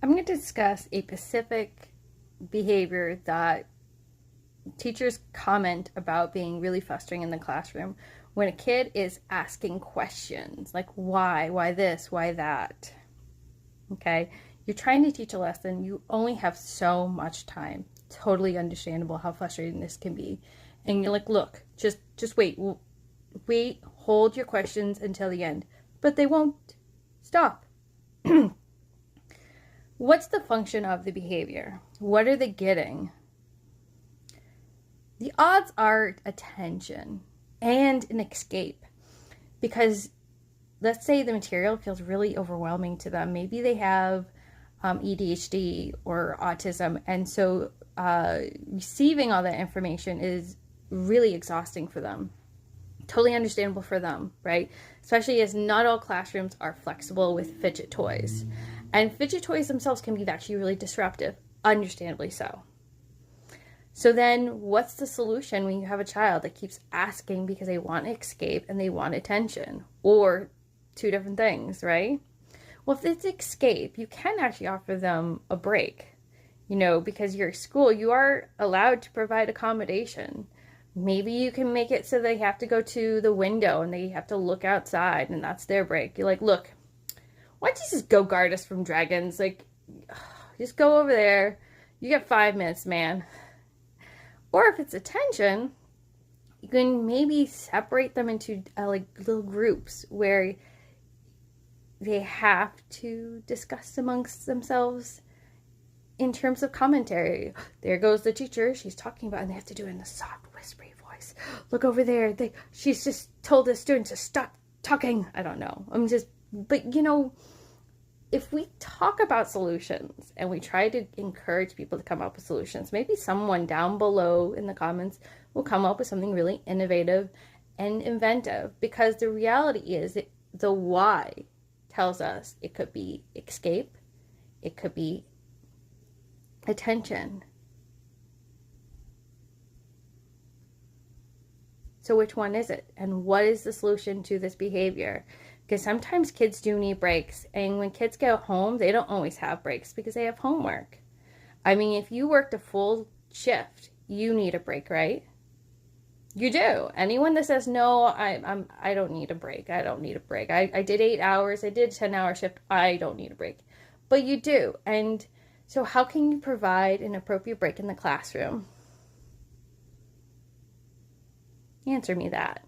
I'm going to discuss a specific behavior that teachers comment about being really frustrating in the classroom when a kid is asking questions like why this, why that. Okay? You're trying to teach a lesson, you only have so much time. Totally understandable how frustrating this can be. And you're like, look, just wait. Wait, hold your questions until the end. But they won't stop. What's the function of the behavior? What are they getting? The odds are attention and an escape. Because let's say the material feels really overwhelming to them. Maybe they have ADHD or autism, and so receiving all that information is really exhausting for them. Totally understandable for them, right? Especially as not all classrooms are flexible with fidget toys. And fidget toys themselves can be actually really disruptive, understandably so. So then what's the solution when you have a child that keeps asking because they want to escape and they want attention? Or two different things, right? Well, if it's escape, you can actually offer them a break, because you're at school, you are allowed to provide accommodation. Maybe you can make it so they have to go to the window and they have to look outside and that's their break. You're like, look, why don't you just go guard us from dragons? Like, just go over there. You get 5 minutes, man. Or if it's attention, you can maybe separate them into little groups where they have to discuss amongst themselves in terms of commentary. There goes the teacher. She's talking about, and they have to do it in a soft, whispery voice. Look over there. She's just told the students to stop talking. I don't know. But if we talk about solutions and we try to encourage people to come up with solutions, maybe someone down below in the comments will come up with something really innovative and inventive, because the reality is that the why tells us it could be escape, it could be attention. So which one is it? And what is the solution to this behavior? Because sometimes kids do need breaks, and when kids go home, they don't always have breaks because they have homework. I mean, if you worked a full shift, you need a break, right? You do. Anyone that says, no, I don't need a break. I don't need a break. I did 8 hours. I did 10-hour shift. I don't need a break. But you do. And so how can you provide an appropriate break in the classroom? Answer me that.